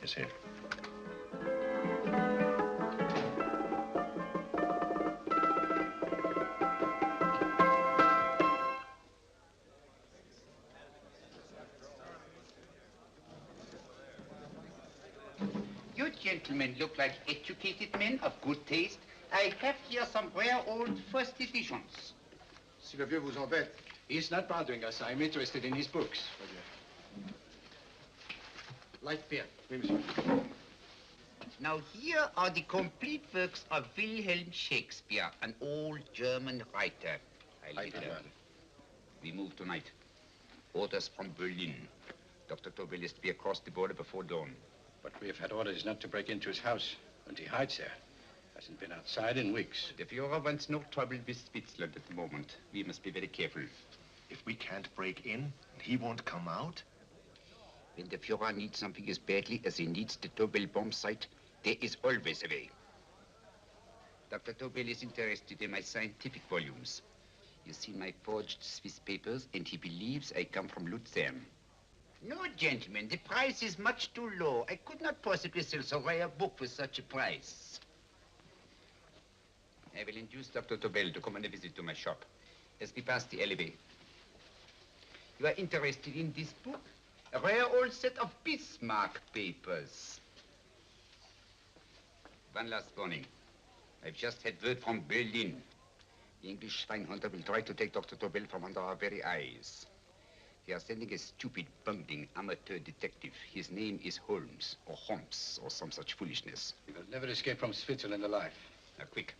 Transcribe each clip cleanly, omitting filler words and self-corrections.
Monsieur. You gentlemen look like educated men of good taste. I have here some rare old first editions. Si le vieux vous embête. He's not bothering us. I'm interested in his books. Light beer. Oui, monsieur. Now here are the complete works of Wilhelm Shakespeare, an old German writer. We move tonight. Orders from Berlin. Dr. Tobel is to be across the border before dawn. But we have had orders not to break into his house, and he hides there. Hasn't been outside in weeks. The Führer wants no trouble with Switzerland at the moment. We must be very careful. If we can't break in, and he won't come out? When the Führer needs something as badly as he needs the Tobel bomb site, there is always a way. Dr. Tobel is interested in my scientific volumes. He's seen my forged Swiss papers, and he believes I come from Lucerne. No, gentlemen, the price is much too low. I could not possibly sell so rare a book for such a price. I will induce Dr. Tobel to come on a visit to my shop as we pass the alleyway. You are interested in this book? A rare old set of Bismarck papers. One last warning. I've just had word from Berlin. The English Schweinhunter will try to take Dr. Tobel from under our very eyes. They are sending a stupid, bungling amateur detective. His name is Holmes, or Holmes, or some such foolishness. He will never escape from Switzerland alive. Now, quick.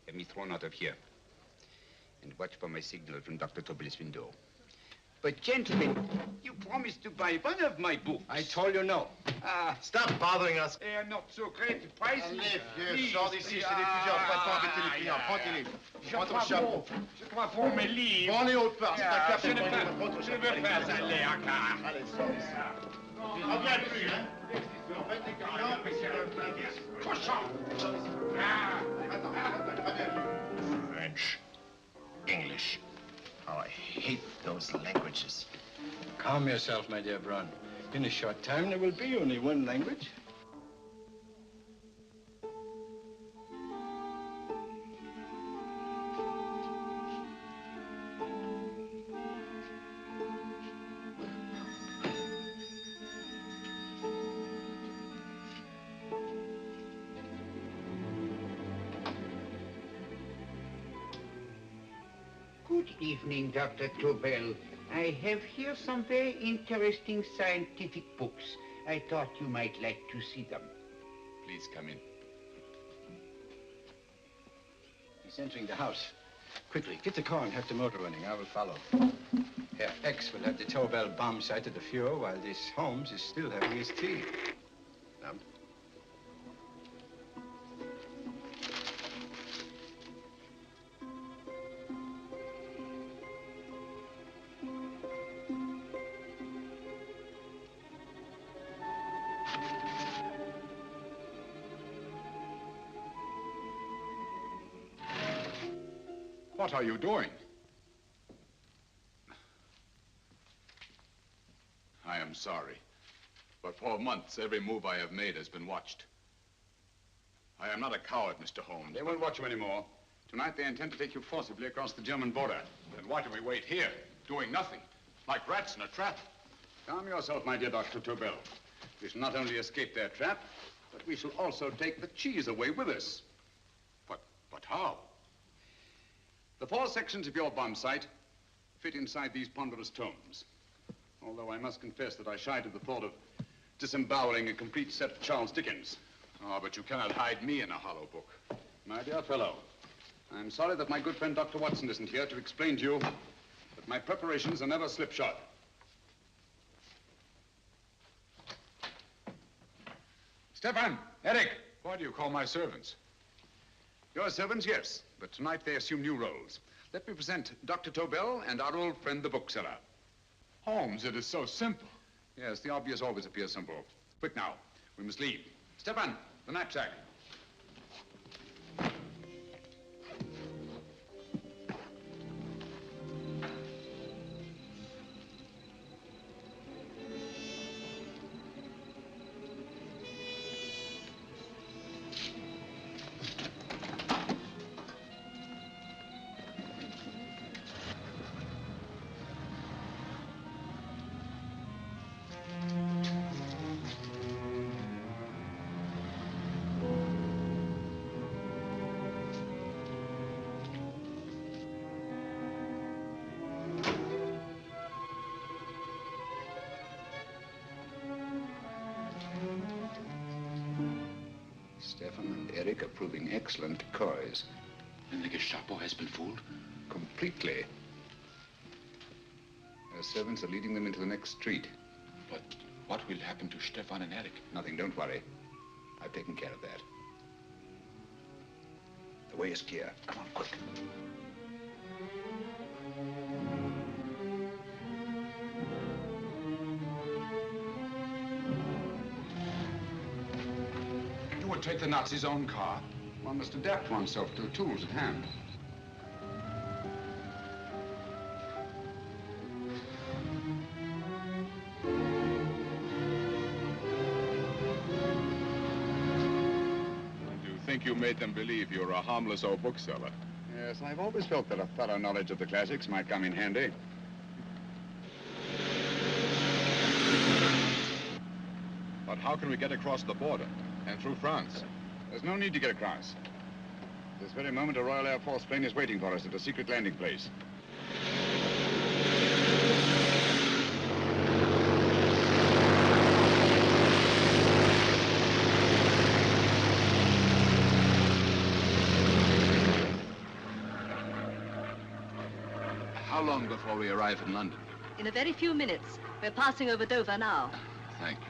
Have me thrown out of here. And watch for my signal from Dr. Tobel's window. But, gentlemen, you promised to buy one of my books. I told you no. Stop bothering us. They are not so great prices. Allez, vieux, sors d'ici, c'est des plusieurs. Pas pas embêter les clients. Prends tes livres. Prends ton chapeau. Je crois pour mes livres. Prends les autres parts. C'est un café. Je ne veux pas aller à car. Allez, sors d'ici. Tu ne reviens plus, hein? En fait, les clients, c'est Cochon. Attends, reviens. French, English. How I hate those languages. Calm yourself, my dear Braun. In a short time, there will be only one language. Good evening, Dr. Tobel. I have here some very interesting scientific books. I thought you might like to see them. Please come in. He's entering the house. Quickly, get the car and have the motor running. I will follow. Herr X will have the Tobel bomb site at the Führer while this Holmes is still having his tea. Now, What are you doing? I am sorry, but for months, every move I have made has been watched. I am not a coward, Mr. Holmes. They won't watch you anymore. Tonight, they intend to take you forcibly across the German border. Then why do we wait here, doing nothing, like rats in a trap? Calm yourself, my dear Dr. Tobel. We shall not only escape their trap, but we shall also take the cheese away with us. But how? The 4 sections of your bomb site fit inside these ponderous tomes. Although I must confess that I shied at the thought of disemboweling a complete set of Charles Dickens. Oh, but you cannot hide me in a hollow book. My dear fellow, I'm sorry that my good friend Dr. Watson isn't here to explain to you that my preparations are never slipshod. Stefan, Eric, why do you call my servants? Your servants, yes, but tonight they assume new roles. Let me present Dr. Tobel and our old friend, the bookseller. Holmes, it is so simple. Yes, the obvious always appears simple. Quick now, we must leave. Stefan, the knapsack. Eric are proving excellent decoys. And the Gestapo has been fooled? Completely. Their servants are leading them into the next street. But what will happen to Stefan and Eric? Nothing, don't worry. I've taken care of that. The way is clear. Come on, quick. You would take the Nazis' own car? One must adapt oneself to the tools at hand. You made them believe you were a harmless old bookseller. Yes, I've always felt that a thorough knowledge of the classics might come in handy. But how can we get across the border and through France? There's no need to get across. This very moment, a Royal Air Force plane is waiting for us at a secret landing place. How long before we arrive in London? In a very few minutes. We're passing over Dover now. Thank you.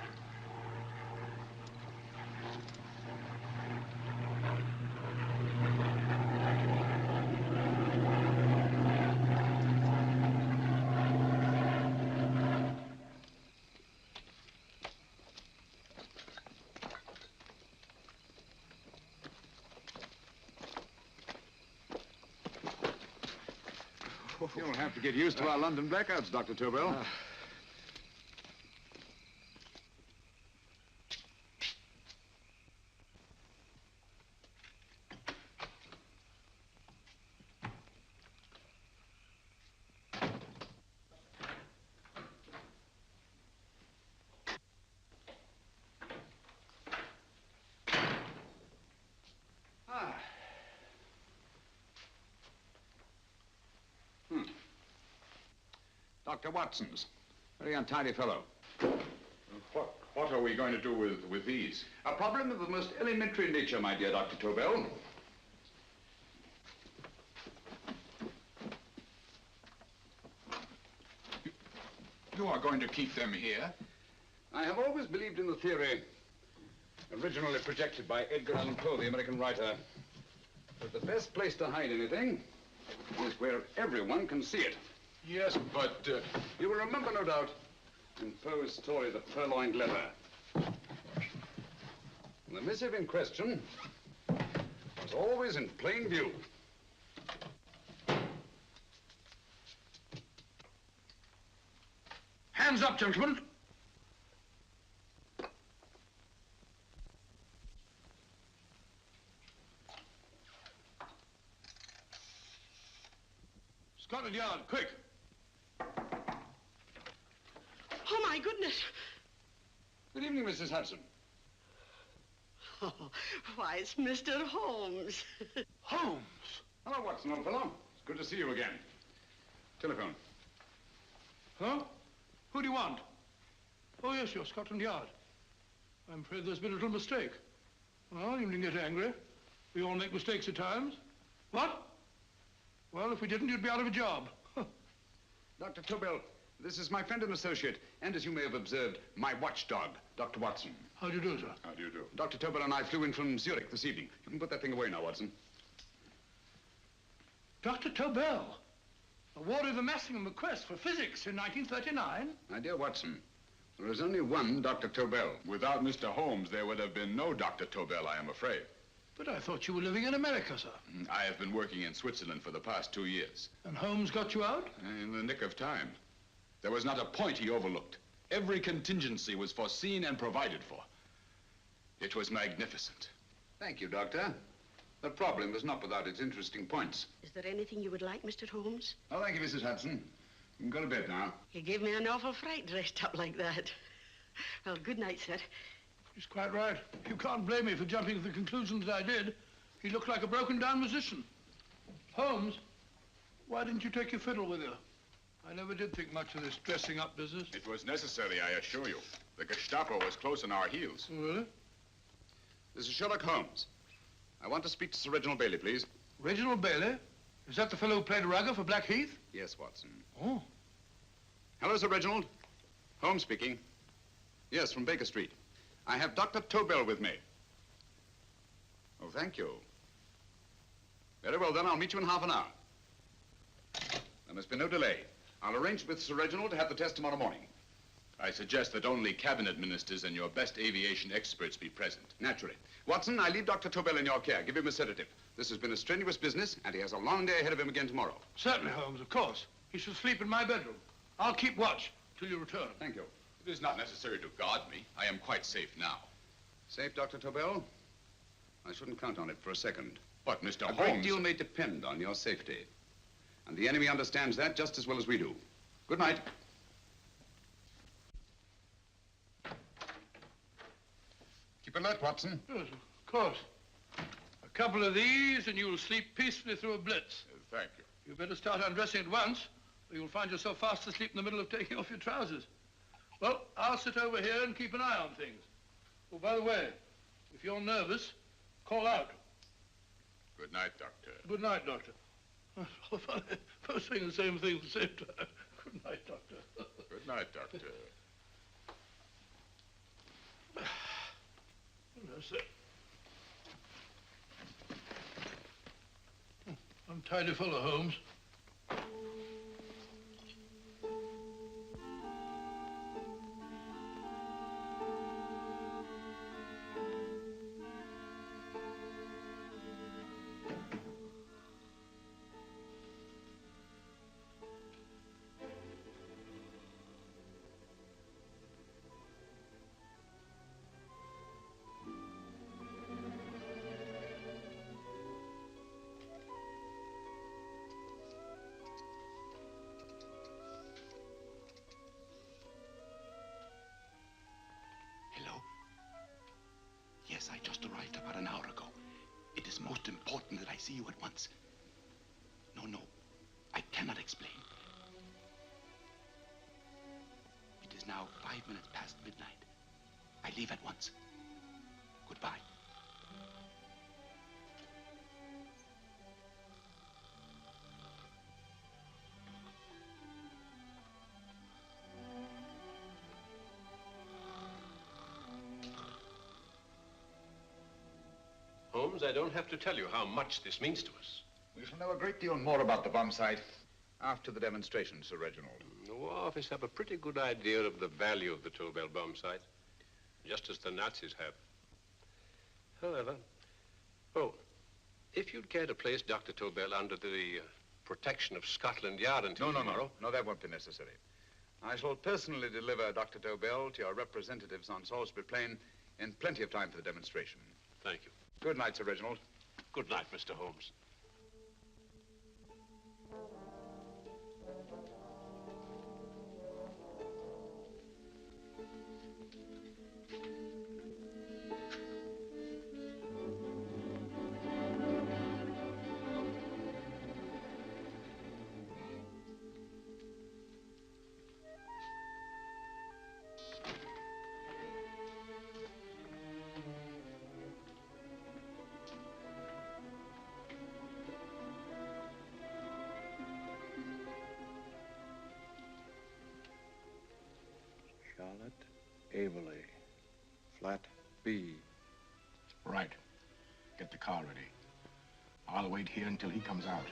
You'll have to get used to our London blackouts, Dr. Tobel. Dr. Watson's. Very untidy fellow. What are we going to do with these? A problem of the most elementary nature, my dear Dr. Tobel. You are going to keep them here? I have always believed in the theory, originally projected by Edgar Allan Poe, the American writer, that the best place to hide anything is where everyone can see it. Yes, but you will remember, no doubt, in Poe's story, The Purloined Letter. The missive in question was always in plain view. Hands up, gentlemen. Scotland Yard, quick. Oh, my goodness. Good evening, Mrs. Hudson. Oh, why, it's Mr. Holmes. Holmes? Hello, Watson, old fellow. It's good to see you again. Telephone. Huh? Who do you want? Oh, yes, you're Scotland Yard. I'm afraid there's been a little mistake. Well, you needn't get angry. We all make mistakes at times. What? Well, if we didn't, you'd be out of a job. Dr. Tobel, this is my friend and associate, and as you may have observed, my watchdog, Dr. Watson. How do you do, sir? How do you do? Dr. Tobel and I flew in from Zurich this evening. You can put that thing away now, Watson. Dr. Tobel, awarded the Massingham Bequest for physics in 1939. My dear Watson, there is only one Dr. Tobel. Without Mr. Holmes, there would have been no Dr. Tobel, I am afraid. But I thought you were living in America, sir. I have been working in Switzerland for the past 2 years. And Holmes got you out? In the nick of time. There was not a point he overlooked. Every contingency was foreseen and provided for. It was magnificent. Thank you, Doctor. The problem is not without its interesting points. Is there anything you would like, Mr. Holmes? Oh, thank you, Mrs. Hudson. You can go to bed now. You gave me an awful fright dressed up like that. Well, good night, sir. He's quite right. You can't blame me for jumping to the conclusion that I did. He looked like a broken-down musician. Holmes, why didn't you take your fiddle with you? I never did think much of this dressing-up business. It was necessary, I assure you. The Gestapo was close on our heels. Oh, really? This is Sherlock Holmes. I want to speak to Sir Reginald Bailey, please. Reginald Bailey? Is that the fellow who played Rugger for Blackheath? Yes, Watson. Oh. Hello, Sir Reginald. Holmes speaking. Yes, from Baker Street. I have Dr. Tobel with me. Oh, thank you. Very well, then. I'll meet you in half an hour. There must be no delay. I'll arrange with Sir Reginald to have the test tomorrow morning. I suggest that only cabinet ministers and your best aviation experts be present. Naturally. Watson, I leave Dr. Tobel in your care. Give him a sedative. This has been a strenuous business, and he has a long day ahead of him again tomorrow. Certainly, Holmes, of course. He should sleep in my bedroom. I'll keep watch till you return. Thank you. It is not necessary to guard me. I am quite safe now. Safe, Dr. Tobel? I shouldn't count on it for a second. But, Mr. Holmes... A great deal may depend on your safety. And the enemy understands that just as well as we do. Good night. Keep alert, Watson. Yes, of course. A couple of these and you'll sleep peacefully through a blitz. Thank you. You better start undressing at once, or you'll find yourself fast asleep in the middle of taking off your trousers. Well, I'll sit over here and keep an eye on things. Oh, by the way, if you're nervous, call out. Good night, Doctor. Good night, Doctor. Both saying the same thing at the same time. Good night, Doctor. Good night, Doctor. That's it. Untidy fellow, Holmes. Yes, I just arrived about an hour ago. It is most important that I see you at once. No, I cannot explain. It is now 5 minutes past midnight. I leave at once. Goodbye. Holmes, I don't have to tell you how much this means to us. We shall know a great deal more about the bomb site after the demonstration, Sir Reginald. The War Office have a pretty good idea of the value of the Tobel bomb site, just as the Nazis have. However, if you'd care to place Dr. Tobel under the protection of Scotland Yard until tomorrow... No, that won't be necessary. I shall personally deliver Dr. Tobel to your representatives on Salisbury Plain in plenty of time for the demonstration. Thank you. Good night, Sir Reginald. Good night, Mr. Holmes. Averley, flat B. Right. Get the car ready. I'll wait here until he comes out.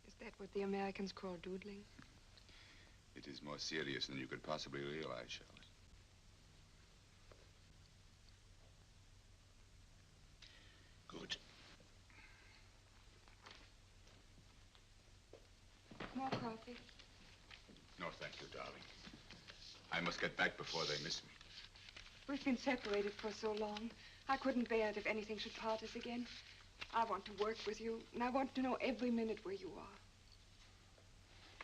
Is that what the Americans call doodling? It is more serious than you could possibly realize, Charlotte. Good. More coffee? No, thank you, darling. I must get back before they miss me. We've been separated for so long. I couldn't bear it if anything should part us again. I want to work with you, and I want to know every minute where you are.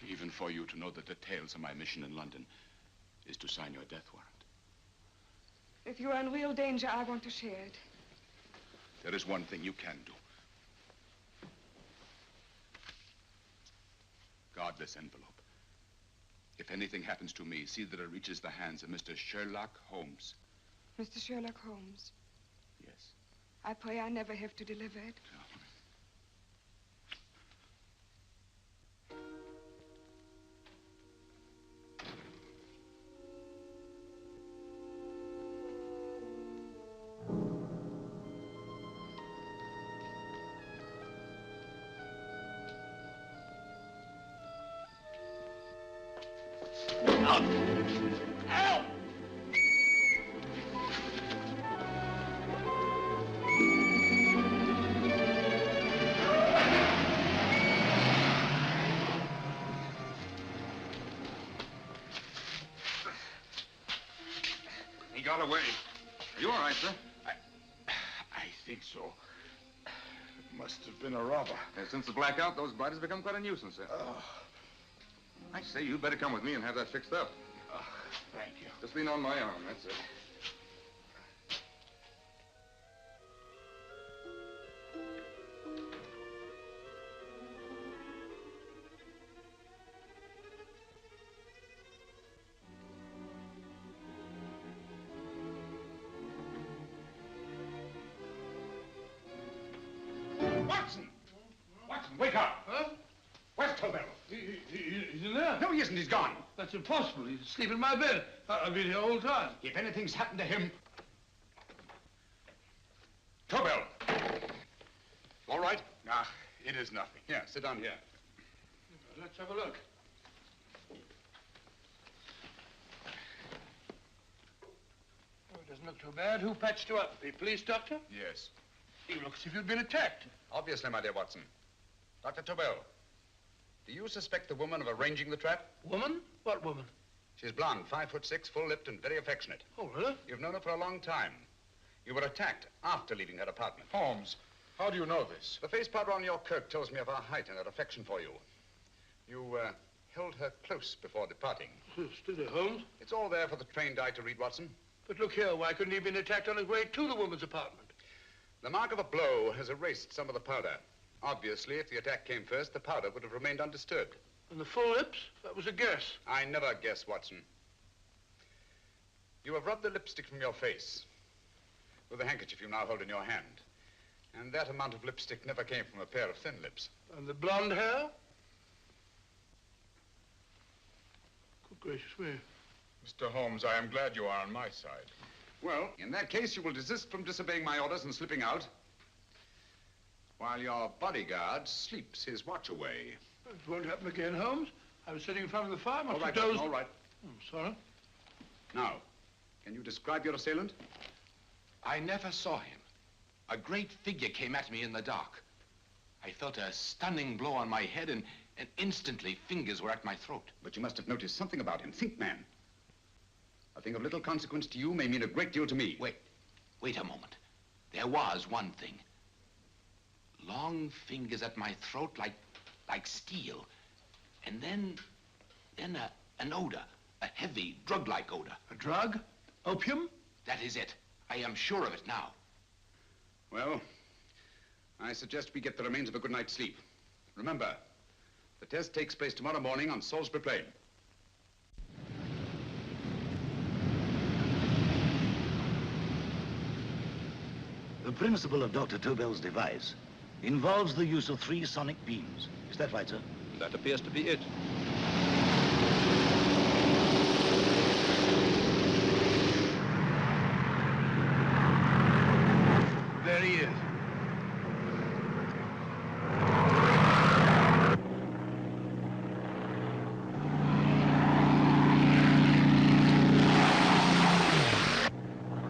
Even for you to know the details of my mission in London, is to sign your death warrant. If you're in real danger, I want to share it. There is one thing you can do. Guard this envelope. If anything happens to me, see that it reaches the hands of Mr. Sherlock Holmes. Mr. Sherlock Holmes. Yes. I pray I never have to deliver it. He got away. Are you all right, sir? I think so. It must have been a robber. Since the blackout, those blighters have become quite a nuisance, sir. I say, you'd better come with me and have that fixed up. Thank you. Just lean on my arm, that's it. Watson! Watson, wake up! Huh? Where's Tobel? He's in there. No, he isn't. He's gone. That's impossible. He's asleep in my bed. I've been here all the time. If anything's happened to him... Tobel! All right? Ah, it is nothing. Here, sit down here. Let's have a look. Oh, it doesn't look too bad. Who patched you up? The police doctor? Yes. You look as if you'd been attacked. Obviously, my dear Watson. Dr. Tobel, do you suspect the woman of arranging the trap? Woman? What woman? She's blonde, 5'6", full-lipped, and very affectionate. Oh, really? You've known her for a long time. You were attacked after leaving her apartment. Holmes, how do you know this? The face powder on your coat tells me of her height and her affection for you. You held her close before departing. Still there, Holmes? It's all there for the trained eye to read, Watson. But look here, why couldn't he have been attacked on his way to the woman's apartment? The mark of a blow has erased some of the powder. Obviously, if the attack came first, the powder would have remained undisturbed. And the full lips? That was a guess. I never guess, Watson. You have rubbed the lipstick from your face with the handkerchief you now hold in your hand. And that amount of lipstick never came from a pair of thin lips. And the blonde hair? Good gracious me. Mr. Holmes, I am glad you are on my side. Well, in that case, you will desist from disobeying my orders and slipping out while your bodyguard sleeps his watch away. It won't happen again, Holmes. I was sitting in front of the fire. All right, Watson, all right. Sorry. Now, can you describe your assailant? I never saw him. A great figure came at me in the dark. I felt a stunning blow on my head, and instantly fingers were at my throat. But you must have noticed something about him. Think, man. A thing of little consequence to you may mean a great deal to me. Wait a moment. There was one thing. Long fingers at my throat like steel. And then an odor, a heavy, drug-like odor. A drug? Opium? That is it. I am sure of it now. Well, I suggest we get the remains of a good night's sleep. Remember, the test takes place tomorrow morning on Salisbury Plain. The principle of Dr. Tobel's device involves the use of 3 sonic beams. Is that right, sir? That appears to be it. There he is.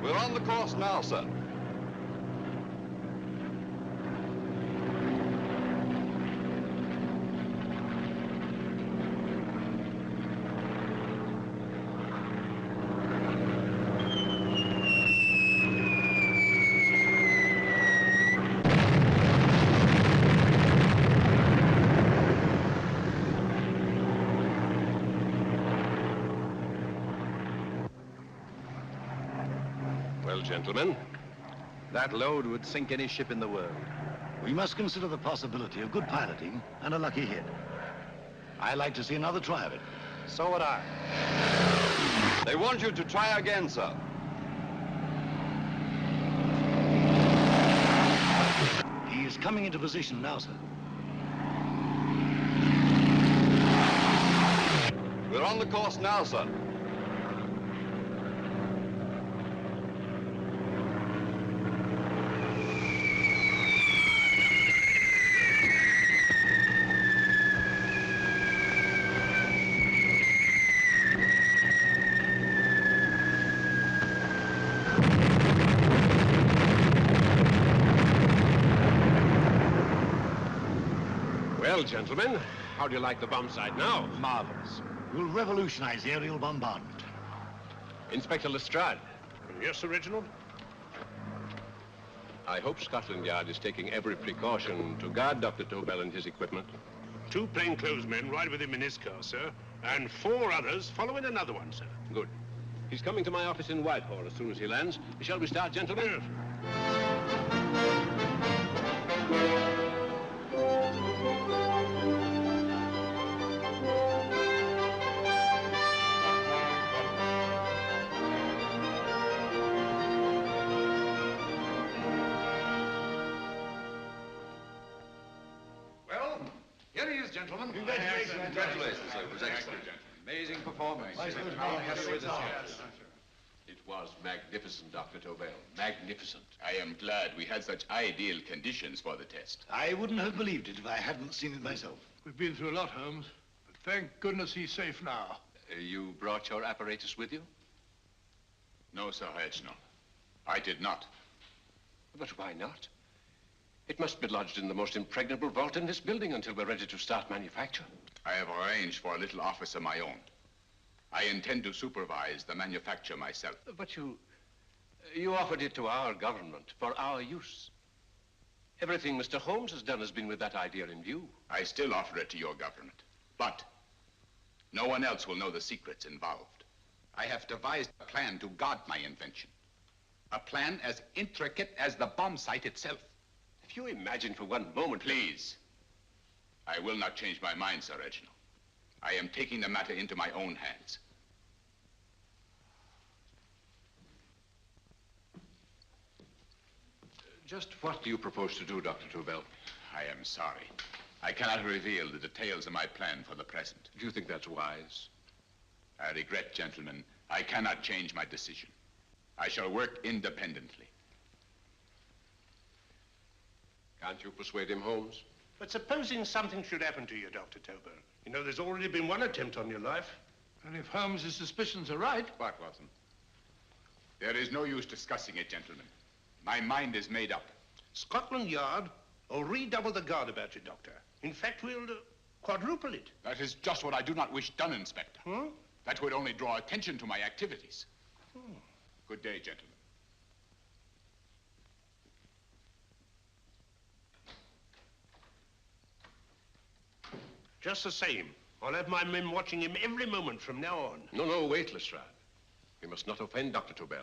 We're on the course now, sir. gentlemen. That load would sink any ship in the world. We must consider the possibility of good piloting and a lucky hit. I'd like to see another try of it. So would I. They want you to try again, sir. He is coming into position now, sir. We're on the course now, sir. Well, gentlemen, how do you like the bomb sight now? Marvelous. We'll revolutionize the aerial bombardment. Inspector Lestrade. Yes, Sir Reginald? I hope Scotland Yard is taking every precaution to guard Dr. Tobel and his equipment. 2 plainclothesmen ride with him in his car, sir, and 4 others follow in another one, sir. Good. He's coming to my office in Whitehall as soon as he lands. Shall we start, gentlemen? Well, here he is, gentlemen. Congratulations, sir. It was excellent. Amazing performance. It was magnificent, Dr. Tobel. Magnificent. I am glad we had such ideal conditions for the test. I wouldn't have believed it if I hadn't seen it myself. We've been through a lot, Holmes, but thank goodness he's safe now. You brought your apparatus with you? No, Sir Reginald. I did not. But why not? It must be lodged in the most impregnable vault in this building until we're ready to start manufacture. I have arranged for a little office of my own. I intend to supervise the manufacture myself. But you offered it to our government for our use. Everything Mr. Holmes has done has been with that idea in view. I still offer it to your government, but no one else will know the secrets involved. I have devised a plan to guard my invention. A plan as intricate as the bomb sight itself. If you imagine for one moment... Please. I will not change my mind, Sir Reginald. I am taking the matter into my own hands. Just what do you propose to do, Dr. Tobel? I am sorry. I cannot reveal the details of my plan for the present. Do you think that's wise? I regret, gentlemen, I cannot change my decision. I shall work independently. Can't you persuade him, Holmes? But supposing something should happen to you, Dr. Tobel. You know, there's already been one attempt on your life. And if Holmes' suspicions are right... What, Watson? There is no use discussing it, gentlemen. My mind is made up. Scotland Yard will redouble the guard about you, Doctor. In fact, we'll quadruple it. That is just what I do not wish done, Inspector. Huh? That would only draw attention to my activities. Good day, gentlemen. Just the same, I'll have my men watching him every moment from now on. No, wait, Lestrade. We must not offend Dr. Tobel.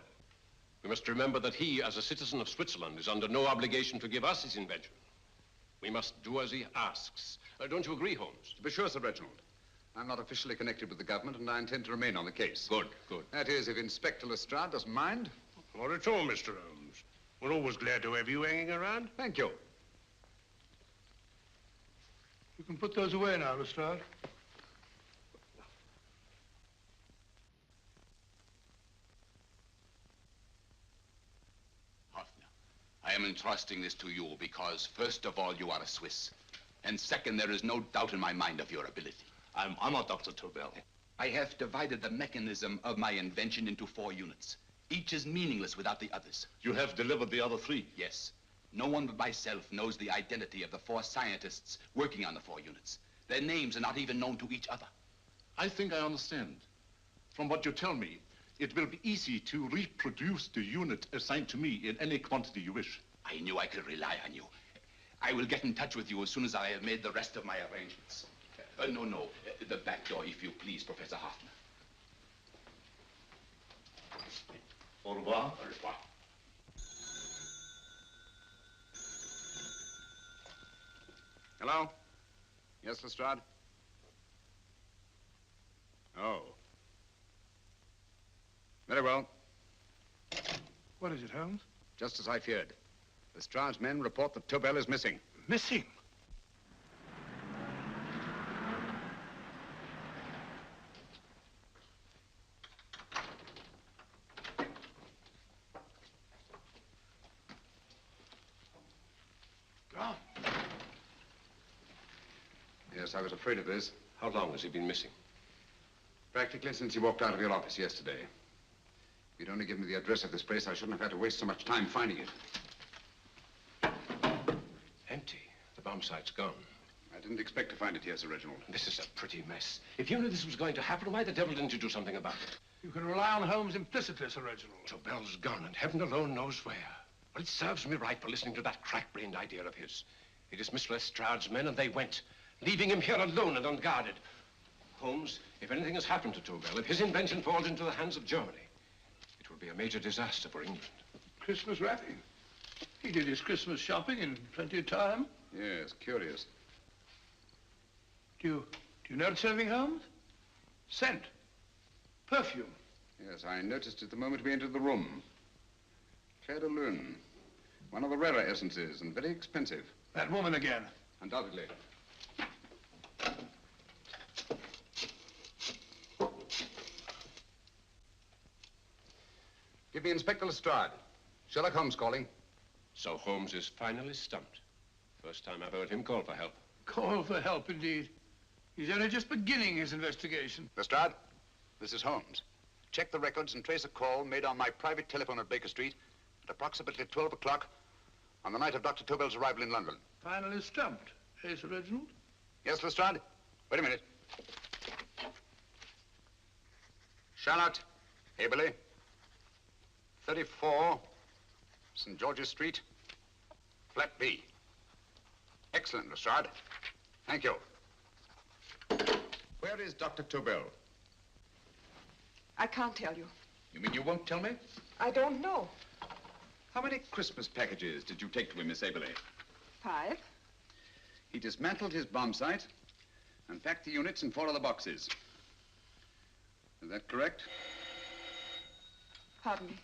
We must remember that he, as a citizen of Switzerland, is under no obligation to give us his invention. We must do as he asks. Don't you agree, Holmes? To be sure, Sir Reginald. I'm not officially connected with the government, and I intend to remain on the case. Good. That is, if Inspector Lestrade doesn't mind. Not at all, Mr. Holmes. We're always glad to have you hanging around. Thank you. You can put those away now, Lestrade. I am entrusting this to you because, first of all, you are a Swiss. And second, there is no doubt in my mind of your ability. I'm honored, Dr. Tobel. I have divided the mechanism of my invention into 4 units. Each is meaningless without the others. You have delivered the other 3? Yes. No one but myself knows the identity of the 4 scientists working on the 4 units. Their names are not even known to each other. I think I understand. From what you tell me, it will be easy to reproduce the unit assigned to me in any quantity you wish. I knew I could rely on you. I will get in touch with you as soon as I have made the rest of my arrangements. No. The back door, if you please, Professor Hoffner. Au revoir. Au revoir. Hello? Yes, Lestrade? Oh. Very well. What is it, Holmes? Just as I feared. Lestrade's men report that Tobel is missing. Missing? Gone. Yes, I was afraid of this. How long has he been missing? Practically since he walked out of your office yesterday. If you'd only given me the address of this place, I shouldn't have had to waste so much time finding it. Empty. The bomb site's gone. I didn't expect to find it here, Sir Reginald. This is a pretty mess. If you knew this was going to happen, why the devil didn't you do something about it? You can rely on Holmes implicitly, Sir Reginald. Tobel's gone, and heaven alone knows where. Well, it serves me right for listening to that crack-brained idea of his. He dismissed Lestrade's men, and they went, leaving him here alone and unguarded. Holmes, if anything has happened to Tobel, if his invention falls into the hands of Germany, it will be a major disaster for England. Christmas wrapping. He did his Christmas shopping in plenty of time. Yes, curious. Do you notice anything, Holmes? Scent. Perfume. Yes, I noticed it the moment we entered the room. Claire de Lune. One of the rarer essences, and very expensive. That woman again. Undoubtedly. Give me Inspector Lestrade. Sherlock Holmes calling. So Holmes is finally stumped. First time I've heard him call for help. Call for help, indeed. He's only just beginning his investigation. Lestrade, this is Holmes. Check the records and trace a call made on my private telephone at Baker Street at approximately 12 o'clock on the night of Dr. Tobel's arrival in London. Finally stumped, eh, Sir Reginald? Yes, Lestrade? Wait a minute. Charlotte, Haberley, 34, St. George's Street, flat B. Excellent, Lestrade. Thank you. Where is Dr. Tobel? I can't tell you. You mean you won't tell me? I don't know. How many Christmas packages did you take to him, Miss Haberley? 5. He dismantled his bomb site and packed the units in 4 other boxes. Is that correct? Pardon me.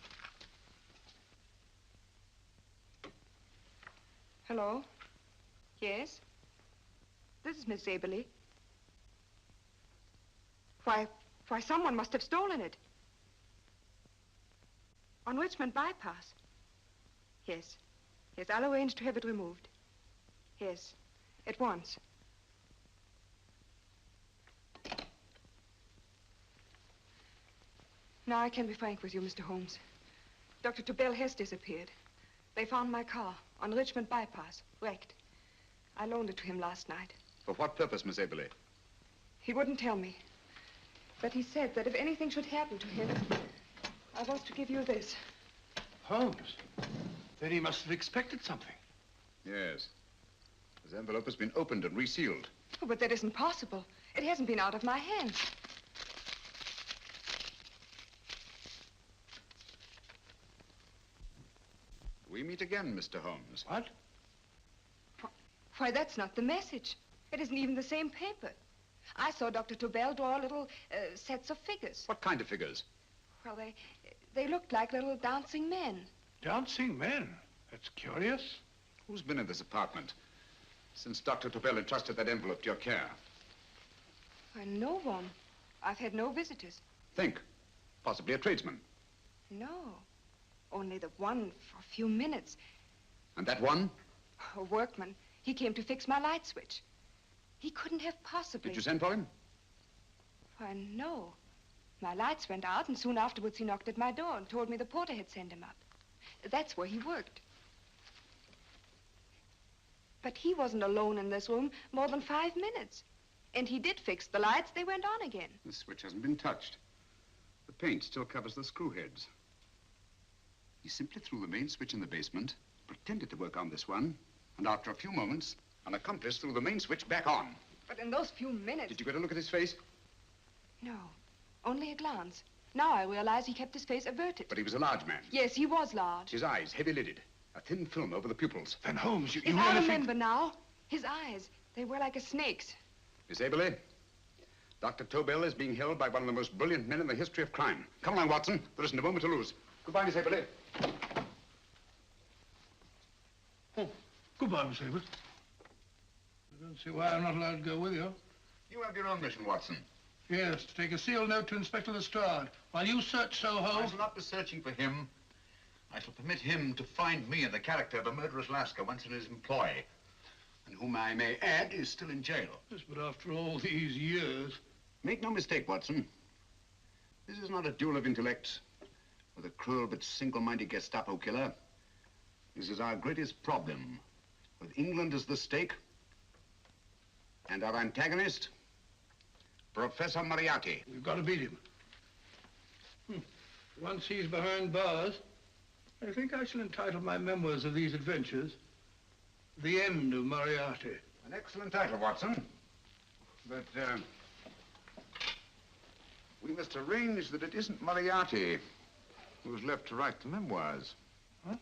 Hello? Yes? This is Miss Haberley. Why, someone must have stolen it. On Richmond Bypass. Yes. Yes, I'll arrange to have it removed. Yes, at once. Now I can be frank with you, Mr. Holmes. Dr. Tobel has disappeared. They found my car on Richmond Bypass, wrecked. I loaned it to him last night. For what purpose, Miss Haberley? He wouldn't tell me. But he said that if anything should happen to him, I was to give you this. Holmes? Then he must have expected something. Yes. His envelope has been opened and resealed. Oh, but that isn't possible. It hasn't been out of my hands. We meet again, Mr. Holmes. What? Why, that's not the message. It isn't even the same paper. I saw Dr. Tobel draw little sets of figures. What kind of figures? Well, they looked like little dancing men. Dancing men? That's curious. Who's been in this apartment since Dr. Tobel entrusted that envelope to your care? Why, no one. I've had no visitors. Think. Possibly a tradesman. No. Only the one for a few minutes. And that one? A workman. He came to fix my light switch. He couldn't have possibly... Did you send for him? Why, no. My lights went out, and soon afterwards he knocked at my door and told me the porter had sent him up. That's where he worked. But he wasn't alone in this room more than 5 minutes. And he did fix the lights. They went on again. The switch hasn't been touched. The paint still covers the screw heads. He simply threw the main switch in the basement, pretended to work on this one, and after a few moments, an accomplice threw the main switch back on. But in those few minutes... Did you get a look at his face? No, only a glance. Now I realize he kept his face averted. But he was a large man. Yes, he was large. His eyes heavy-lidded, a thin film over the pupils. Then, Holmes, you I remember now. His eyes. They were like a snake's. Miss Aberley, Dr. Tobel is being held by one of the most brilliant men in the history of crime. Come along, Watson. There isn't a moment to lose. Goodbye, Miss Aberley. Oh, goodbye, Miss Aberley. I don't see why I'm not allowed to go with you. You have your own mission, Watson. Yes, to take a sealed note to Inspector Lestrade while you search Soho. I shall not be searching for him. I shall permit him to find me in the character of a murderous Lascar once in his employ, and whom I may add is still in jail. Yes, but after all these years... Make no mistake, Watson. This is not a duel of intellects with a cruel but single-minded Gestapo killer. This is our greatest problem, with England as the stake, and our antagonist, Professor Moriarty. We've got to beat him. Once he's behind bars, I think I shall entitle my memoirs of these adventures, The End of Moriarty. An excellent title, Watson. But, we must arrange that it isn't Moriarty who's left to write the memoirs. Huh?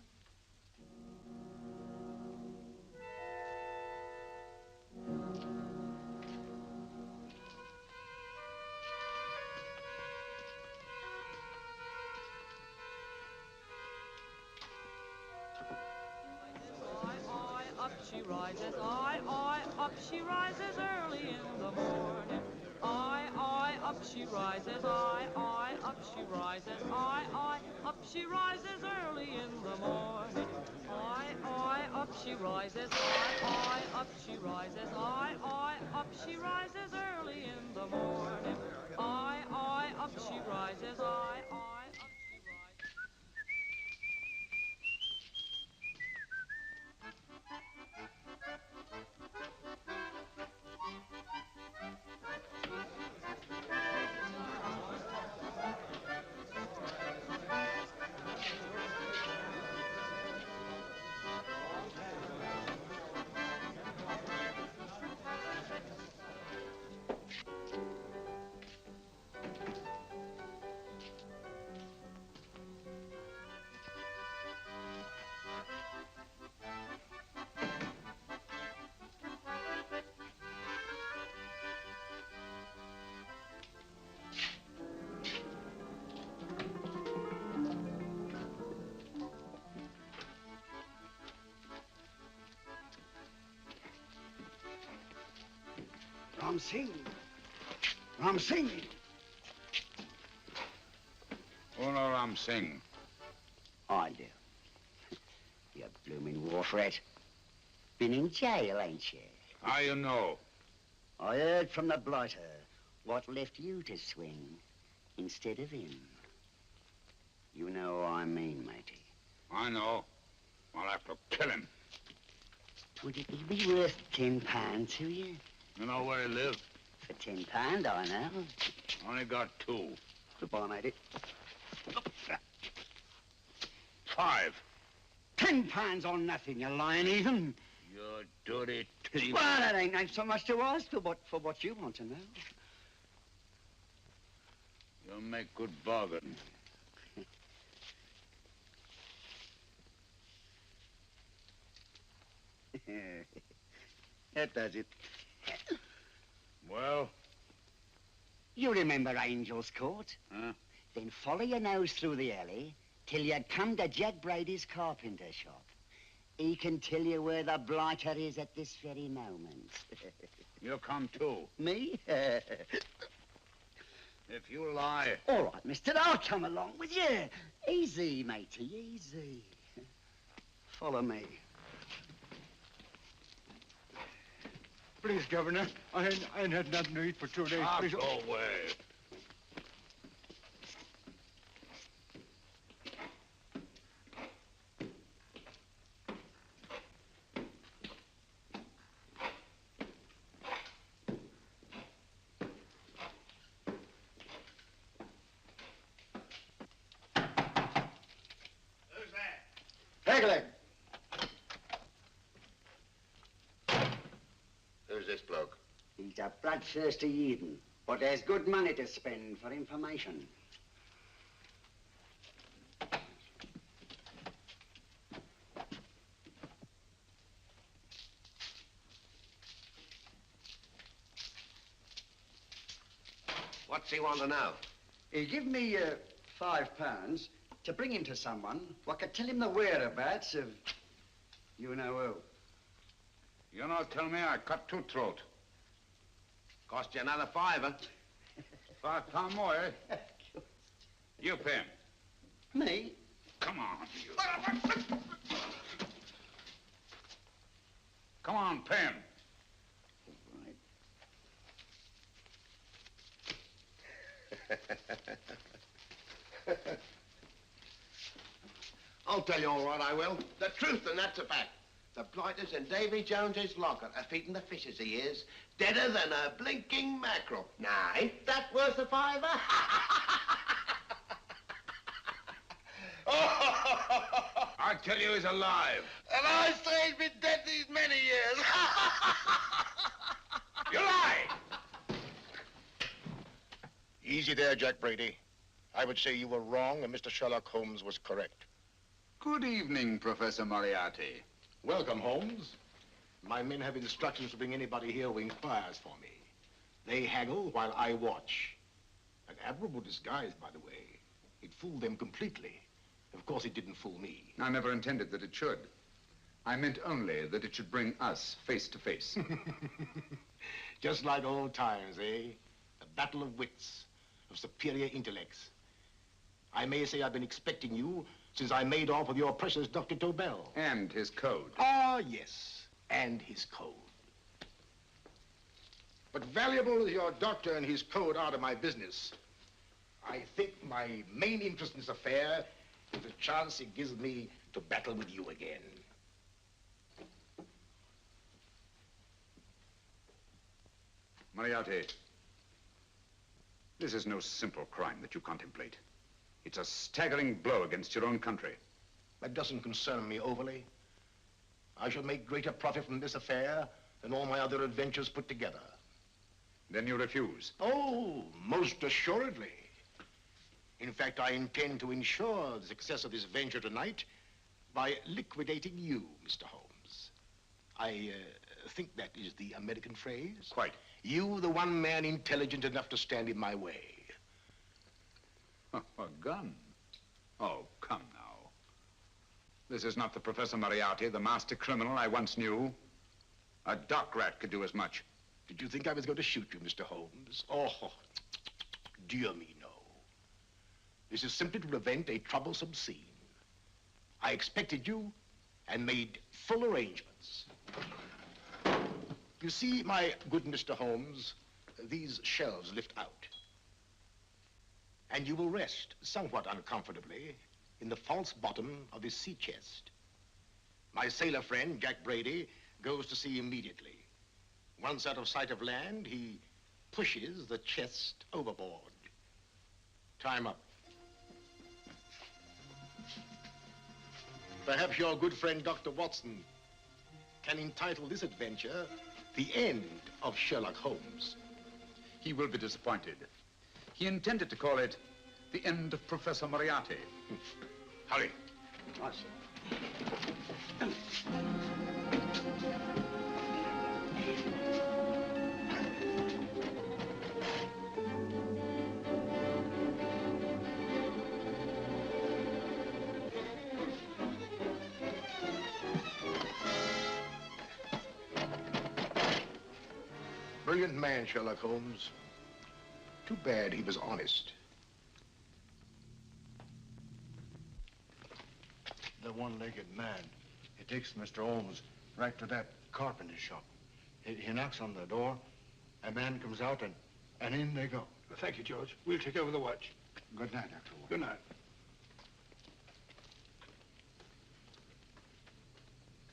Up she rises, up she rises early in the morning. Up she rises, up she rises, up she rises early in the morning. Up she rises, up she rises, up she rises early in the morning. Up she rises, up she rises. Ram Singh. Ram Singh. Oh, no, Ram Singh. I do. You blooming wharf rat. Been in jail, ain't you? How you know? I heard from the blighter what left you to swing instead of him. You know what I mean, matey. I know. I'll have to kill him. Would it be worth £10 to you? You know where he lives? For £10, I know. Only got 2. Goodbye, matey. 5. £10 on nothing, you lying heathen. You dirty thief. Well, that ain't so much to ask for what you want to know. You make good bargain. That does it. Well? You remember Angel's Court? Huh? Then follow your nose through the alley till you come to Jack Brady's carpenter shop. He can tell you where the blighter is at this very moment. You come too. Me? If you lie... All right, mister, I'll come along with you. Easy, matey, easy. Follow me. Please, Governor, I ain't had nothing to eat for 2 days. Please. Go away. Pegleg. Who's this bloke? He's a bloodthirsty heathen, but there's good money to spend for information. What's he want to know? He give me £5 to bring him to someone what could tell him the whereabouts of you know who. You not tell me I cut two throat. Cost you another £5. £5 more, eh? You pay him. Me? Come on, you. Come on, pay him. I'll tell you all right, I will. The truth, and that's a fact. The blighters in Davy Jones's locker are feeding the fishes, he is. Deader than a blinking mackerel. Now, ain't that worth a £5? I tell you he's alive. And I say he's been dead these many years. You lie! Easy there, Jack Brady. I would say you were wrong and Mr. Sherlock Holmes was correct. Good evening, Professor Moriarty. Welcome, Holmes. My men have instructions to bring anybody here who inquires for me. They haggle while I watch. An admirable disguise, by the way. It fooled them completely. Of course, it didn't fool me. I never intended that it should. I meant only that it should bring us face to face. Just like old times, eh? A battle of wits, of superior intellects. I may say I've been expecting you since I made off with your precious Dr. Tobel. And his code. Ah, yes, and his code. But valuable as your doctor and his code are to my business, I think my main interest in this affair is the chance it gives me to battle with you again. Moriarty, this is no simple crime that you contemplate. It's a staggering blow against your own country. That doesn't concern me overly. I shall make greater profit from this affair than all my other adventures put together. Then you refuse? Oh, most assuredly. In fact, I intend to ensure the success of this venture tonight by liquidating you, Mr. Holmes. I think that is the American phrase. Quite. You, the one man intelligent enough to stand in my way. A gun? Oh, come now. This is not the Professor Moriarty, the master criminal I once knew. A dock rat could do as much. Did you think I was going to shoot you, Mr. Holmes? Oh, dear me, no. This is simply to prevent a troublesome scene. I expected you and made full arrangements. You see, my good Mr. Holmes, these shelves lift out. And you will rest somewhat uncomfortably in the false bottom of this sea chest. My sailor friend, Jack Brady, goes to sea immediately. Once out of sight of land, he pushes the chest overboard. Time up. Perhaps your good friend, Dr. Watson, can entitle this adventure The End of Sherlock Holmes. He will be disappointed. He intended to call it The End of Professor Moriarty. Hurry. Brilliant man, Sherlock Holmes. Too bad he was honest. The one-legged man. He takes Mr. Holmes right to that carpenter shop. He knocks on the door, a man comes out, and in they go. Well, thank you, George. We'll take over the watch. Good night, Dr. Holmes. Good night.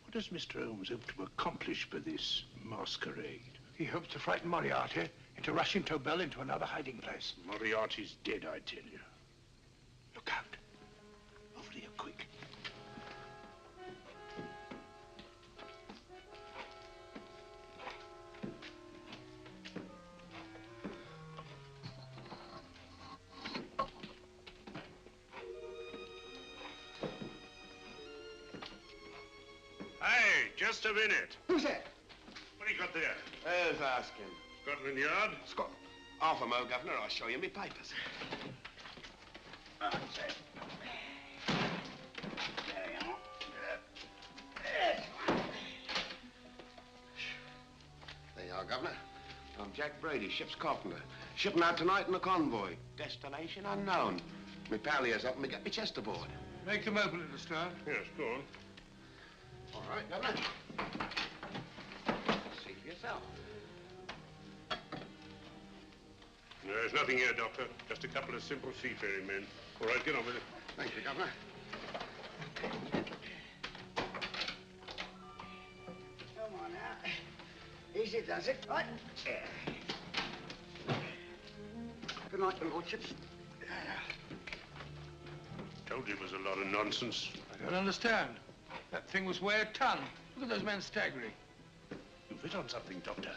What does Mr. Holmes hope to accomplish by this masquerade? He hopes to frighten Moriarty into rushing Tobel into another hiding place. Moriarty's dead, I tell you. Look out. Over here, quick. Hey, just a minute. Who's that? What do you got there? Who's asking? Scotland Yard? Half a mo, Governor. I'll show you me papers. That's it. There you are. There you are, Governor. I'm Jack Brady, ship's carpenter. Shipping out tonight in a convoy. Destination unknown. Me pal here's helping me get me chest aboard. Make them open it, Lestrade. Yes, go on. All right, Governor. See for yourself. There's nothing here, Doctor. Just a couple of simple seafaring men. All right, get on with it. Thank you, Governor. Come on now. Easy does it. Right. Good night, your lordships. Told you it was a lot of nonsense. I don't understand. That thing was weigh a ton. Look at those men staggering. You've hit on something, Doctor.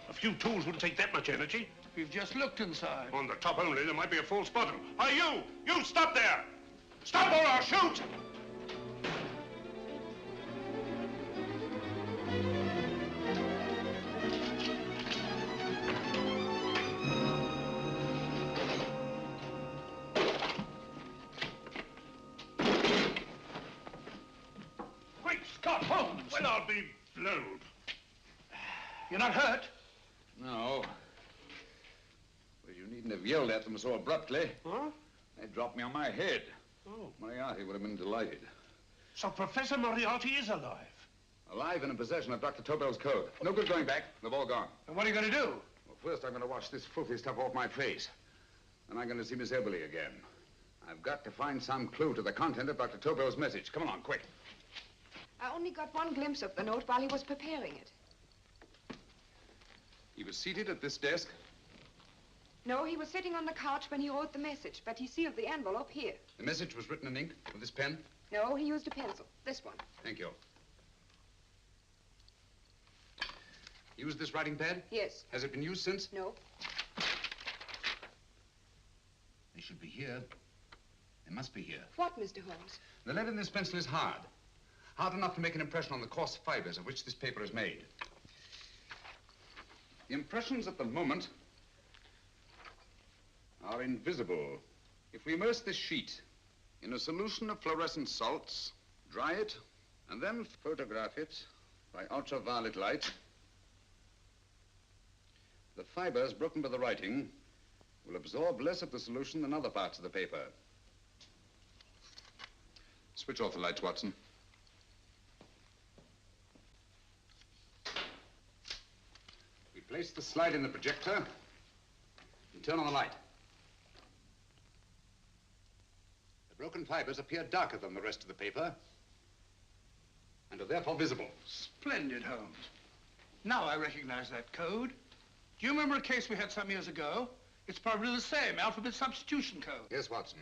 A few tools wouldn't take that much energy. We've just looked inside. On the top only, there might be a false bottom. Hey, you! You stop there! Stop or I'll shoot! Great Scott, Holmes! Well, I'll be blowed. You're not hurt? No. Well, you needn't have yelled at them so abruptly. Huh? They dropped me on my head. Oh. Moriarty would have been delighted. So Professor Moriarty is alive? Alive and in possession of Dr. Tobel's code. No good going back. They've all gone. And what are you going to do? Well, first I'm going to wash this filthy stuff off my face. Then I'm going to see Miss Eberly again. I've got to find some clue to the content of Dr. Tobel's message. Come along, quick. I only got one glimpse of the note while he was preparing it. He was seated at this desk. No, he was sitting on the couch when he wrote the message, but he sealed the envelope here. The message was written in ink with this pen. No, he used a pencil. This one. Thank you. Used this writing pad? Yes. Has it been used since? No. They should be here. They must be here. What, Mr. Holmes? The lead in this pencil is hard. Hard enough to make an impression on the coarse fibers of which this paper is made. The impressions at the moment are invisible. If we immerse this sheet in a solution of fluorescent salts, dry it, and then photograph it by ultraviolet light, the fibers broken by the writing will absorb less of the solution than other parts of the paper. Switch off the lights, Watson. We place the slide in the projector and turn on the light. The broken fibers appear darker than the rest of the paper and are therefore visible. Splendid, Holmes. Now I recognize that code. Do you remember a case we had some years ago? It's probably the same, alphabet substitution code. Yes, Watson.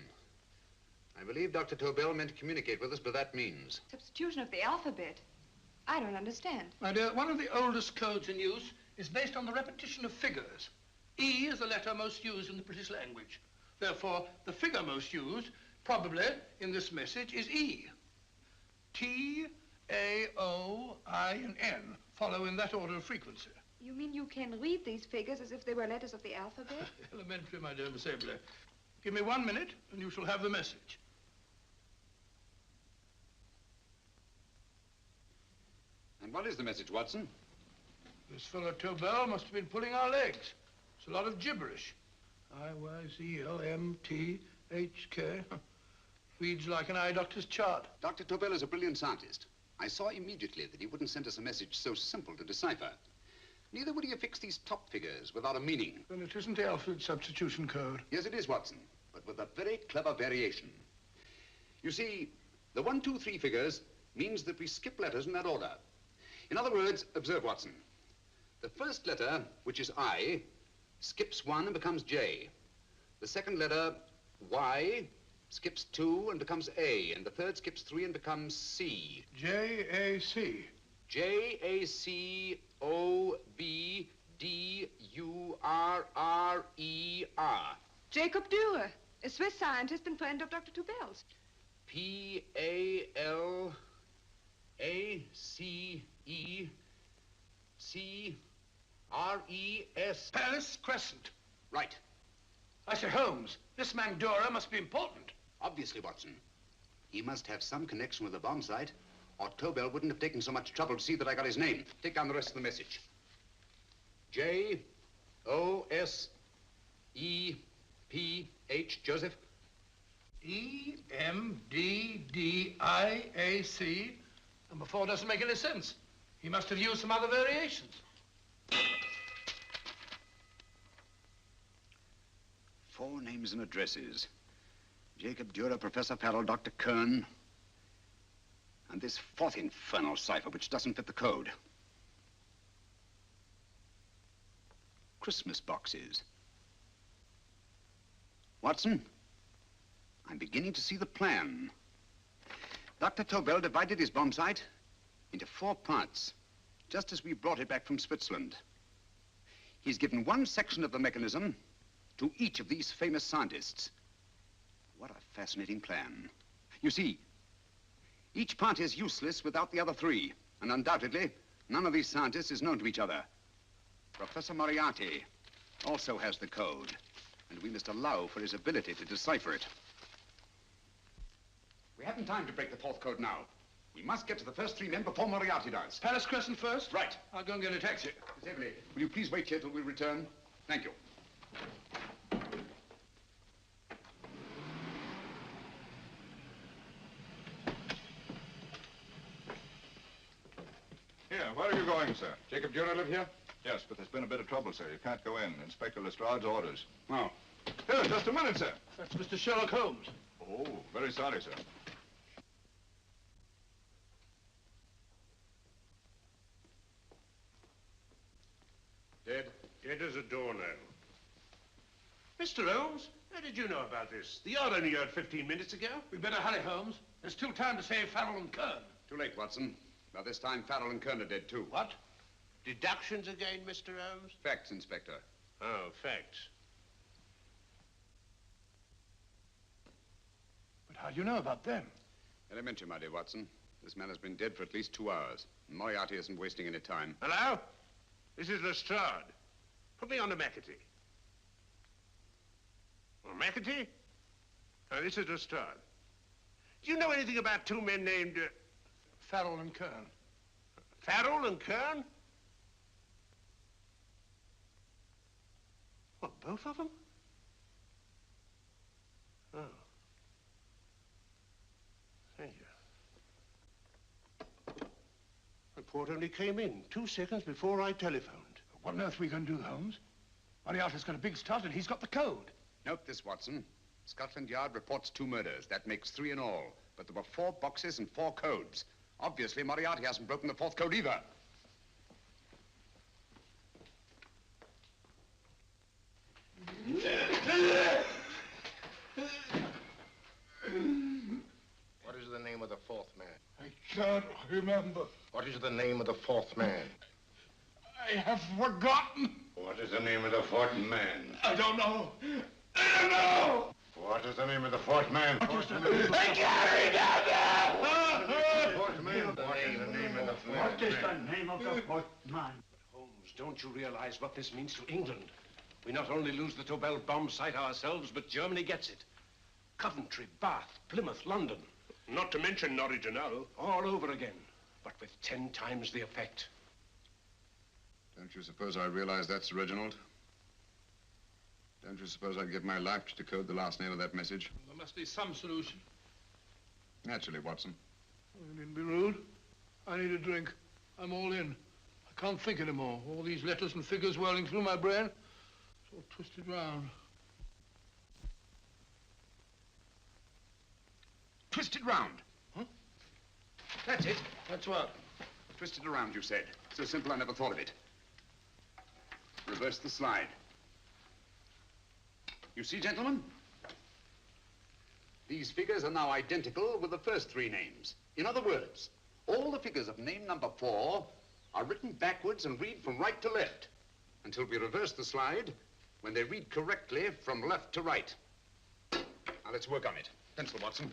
I believe Dr. Tobel meant to communicate with us by that means. Substitution of the alphabet? I don't understand. My dear, one of the oldest codes in use is based on the repetition of figures. E is the letter most used in the British language. Therefore, the figure most used, probably in this message, is E. T, A, O, I, and N follow in that order of frequency. You mean you can read these figures as if they were letters of the alphabet? Elementary, my dear Miss Eberly. Give me 1 minute, and you shall have the message. And what is the message, Watson? This fellow Tobel must have been pulling our legs. It's a lot of gibberish. I-Y-Z-L-M-T-H-K. Reads like an eye doctor's chart. Dr. Tobel is a brilliant scientist. I saw immediately that he wouldn't send us a message so simple to decipher. Neither would he affix these top figures without a meaning. Then it isn't the alphabet substitution code. Yes, it is, Watson, but with a very clever variation. You see, the 1, 2, 3 figures means that we skip letters in that order. In other words, observe, Watson. The first letter, which is I, skips 1 and becomes J. The second letter, Y, skips 2 and becomes A. And the third skips 3 and becomes C. J-A-C. J-A-C-O-B-D-U-R-R-E-R. Jacob Dürer, a Swiss scientist and friend of Dr. Tobel's. P-A-L-A-C-E-C-R-E-S. Palace Crescent. Right. I say, Holmes, this man Dora must be important. Obviously, Watson. He must have some connection with the bomb site, or Tobel wouldn't have taken so much trouble to see that I got his name. Take down the rest of the message. J-O-S-E-P-H, Joseph. E-M-D-D-I-A-C. Number 4 doesn't make any sense. He must have used some other variations. 4 names and addresses. Jacob Dürer, Professor Farrell, Dr. Kern, and this 4th infernal cipher, which doesn't fit the code. Christmas boxes. Watson, I'm beginning to see the plan. Dr. Tobel divided his bomb site into 4 parts, just as we brought it back from Switzerland. He's given one section of the mechanism to each of these famous scientists. What a fascinating plan. You see, each part is useless without the other 3, and undoubtedly, none of these scientists is known to each other. Professor Moriarty also has the code, and we must allow for his ability to decipher it. We haven't time to break the 4th code now. We must get to the first 3 men before Moriarty does. Palace Crescent first? Right. I'll go and get a taxi. Miss Everly, will you please wait here till we return? Thank you. Here, where are you going, sir? Jacob Dürer live here? Yes, but there's been a bit of trouble, sir. You can't go in. Inspector Lestrade's orders. Oh. Here, just a minute, sir. That's Mr. Sherlock Holmes. Oh, very sorry, sir. Dead? Dead as a doornail. Mr. Holmes, how did you know about this? The yard only heard 15 minutes ago. We'd better hurry, Holmes. There's still time to save Farrell and Kern. Too late, Watson. By this time, Farrell and Kern are dead, too. What? Deductions again, Mr. Holmes? Facts, Inspector. Oh, facts. But how do you know about them? Elementary, my dear Watson. This man has been dead for at least 2 hours. Moriarty isn't wasting any time. Hello? This is Lestrade. Put me on to McAtee. Oh, McAtee? Oh, this is Lestrade. Do you know anything about 2 men named... Farrell and Kern. Farrell and Kern? What, both of them? Oh. Thank you. Report only came in 2 seconds before I telephoned. What on earth are we going to do, Holmes? Moriarty's got a big start and he's got the code. Note this, Watson. Scotland Yard reports 2 murders. That makes 3 in all. But there were 4 boxes and 4 codes. Obviously, Moriarty hasn't broken the 4th code either. What is the name of the 4th man? I can't remember. What is the name of the 4th man? I have forgotten. What is the name of the 4th man? I don't know. I don't know. What is the name of the 4th man? I can't remember. What is the name of the 4th man? What is the name of the 4th man? Holmes, don't you realize what this means to England? We not only lose the Tobel bomb site ourselves, but Germany gets it. Coventry, Bath, Plymouth, London. Not to mention Norwich and Hull. All over again, but with 10 times the effect. Don't you suppose I realize that's Reginald? Don't you suppose I'd give my life to decode the last nail of that message? There must be some solution. Naturally, Watson. I needn't be rude. I need a drink. I'm all in. I can't think anymore. All these letters and figures whirling through my brain. It's all twisted round. Twisted round? Huh? That's it. That's what? Twisted around, you said. So simple, I never thought of it. Reverse the slide. You see, gentlemen? These figures are now identical with the first 3 names. In other words, all the figures of name number 4 are written backwards and read from right to left until we reverse the slide when they read correctly from left to right. Now, let's work on it. Pencil, Watson.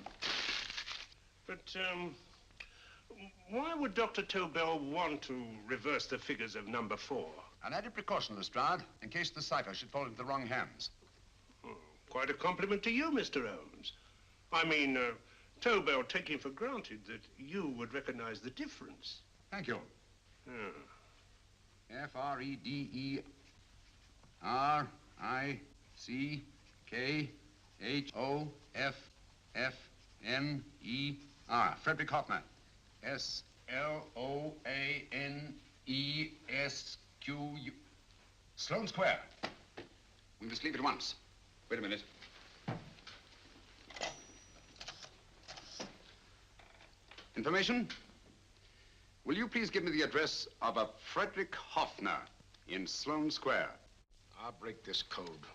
But, Why would Dr. Tobel want to reverse the figures of number 4? An added precaution, Lestrade, in case the cipher should fall into the wrong hands. Quite a compliment to you, Mr. Holmes. I mean, Tobel taking for granted that you would recognize the difference. Thank you. F-R-E-D-E-R-I-C-K-H-O-F-F-N-E-R. Frederick Hoffner. S-L-O-A-N-E-S-Q-U. Sloane Square. We must leave at once. Wait a minute. Information? Will you please give me the address of a Frederick Hoffner in Sloane Square? I'll break this code.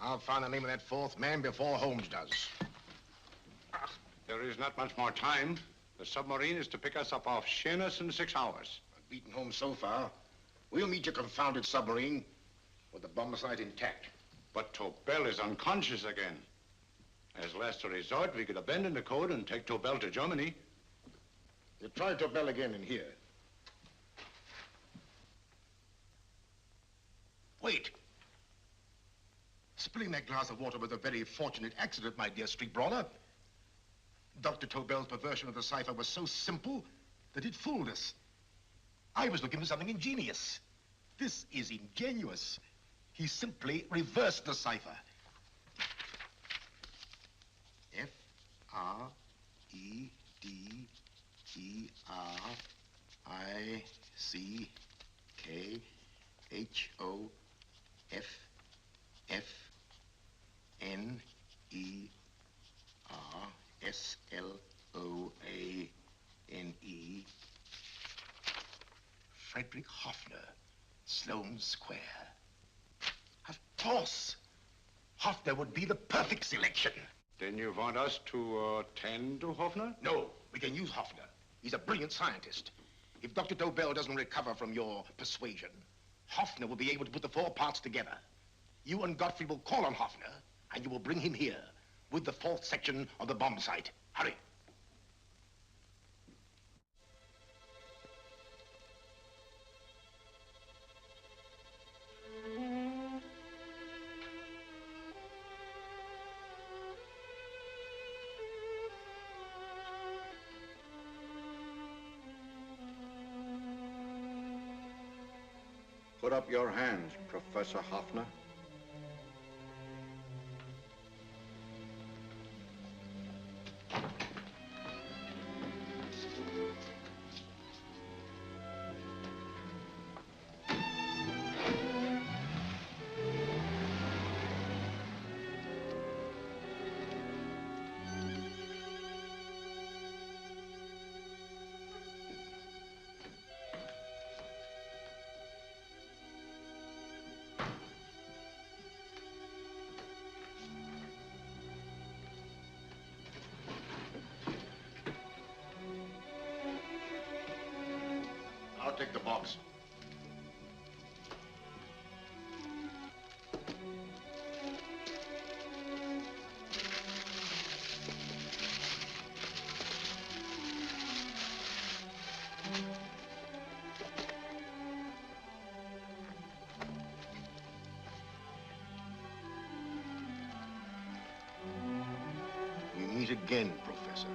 I'll find the name of that fourth man before Holmes does. There is not much more time. The submarine is to pick us up off Sheerness in 6 hours. I've beaten Holmes so far. We'll meet your confounded submarine with the bomb site intact. But Tobel is unconscious again. As last resort, we could abandon the code and take Tobel to Germany. You try Tobel again in here. Wait. Spilling that glass of water was a very fortunate accident, my dear street brawler. Dr. Tobel's perversion of the cipher was so simple that it fooled us. I was looking for something ingenious. This is ingenuous. He simply reversed the cipher. F-R-E-D-E-R-I-C-K-H-O-F-F-N-E-R-S-L-O-A-N-E. Frederick Hoffner, Sloane Square. Of course. Hoffner would be the perfect selection. Then you want us to tend to Hoffner? No, we can use Hoffner. He's a brilliant scientist. If Dr. Tobel doesn't recover from your persuasion, Hoffner will be able to put the 4 parts together. You and Godfrey will call on Hoffner, and you will bring him here with the 4th section of the bomb site. Hurry. Put up your hands, Professor Hoffner. I'll take the box. We meet again, Professor.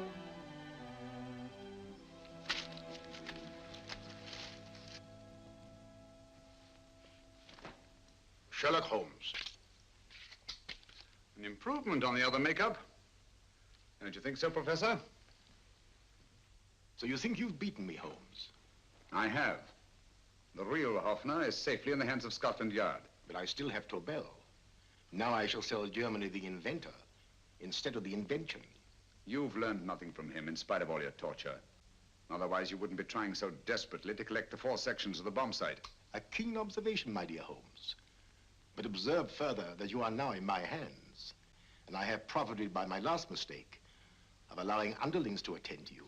Sherlock Holmes. An improvement on the other makeup. Don't you think so, Professor? So you think you've beaten me, Holmes? I have. The real Hoffner is safely in the hands of Scotland Yard. But I still have Tobel. Now I shall sell Germany the inventor instead of the invention. You've learned nothing from him in spite of all your torture. Otherwise, you wouldn't be trying so desperately to collect the 4 sections of the bomb site. A keen observation, my dear Holmes. But observe further that you are now in my hands, and I have profited by my last mistake of allowing underlings to attend to you.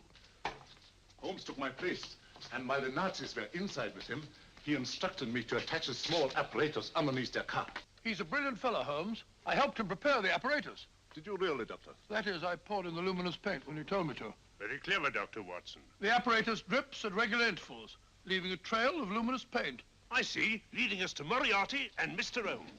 Holmes took my place, and while the Nazis were inside with him, he instructed me to attach a small apparatus underneath their car. He's a brilliant fellow, Holmes. I helped him prepare the apparatus. Did you really, Doctor? That is, I poured in the luminous paint when you told me to. Very clever, Dr. Watson. The apparatus drips at regular intervals, leaving a trail of luminous paint. I see, leading us to Moriarty and Mr. Holmes.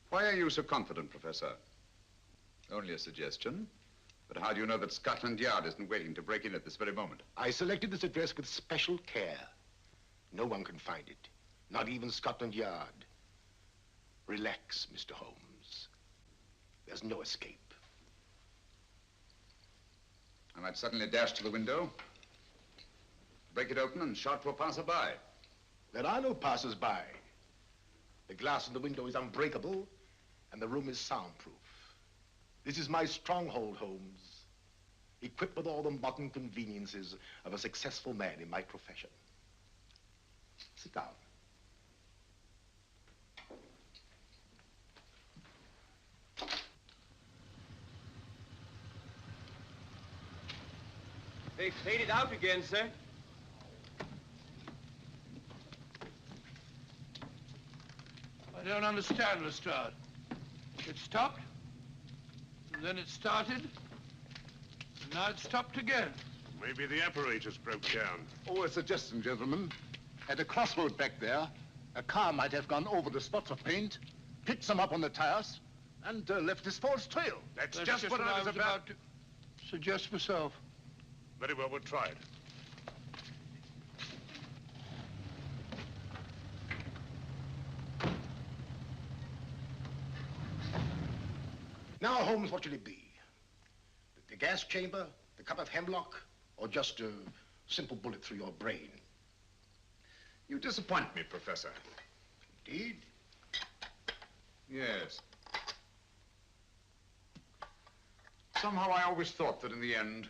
Why are you so confident, Professor? Only a suggestion. But how do you know that Scotland Yard isn't waiting to break in at this very moment? I selected this address with special care. No one can find it, not even Scotland Yard. Relax, Mr. Holmes. There's no escape. I might suddenly dash to the window, break it open, and shout to a passerby. There are no passers-by. The glass in the window is unbreakable, and the room is soundproof. This is my stronghold, Holmes, equipped with all the modern conveniences of a successful man in my profession. Sit down. They faded out again, sir. I don't understand, Lestrade. It stopped, and then it started, and now it stopped again. Maybe the apparatus broke down. Oh, a suggestion, gentlemen. At a crossroad back there, a car might have gone over the spots of paint, picked some up on the tires, and left this false trail. That's just what I was about to suggest myself. Very well, we'll try it. Now, Holmes, what should it be? The gas chamber, the cup of hemlock, or just a simple bullet through your brain? You disappoint me, Professor. Indeed? Yes. Somehow I always thought that in the end,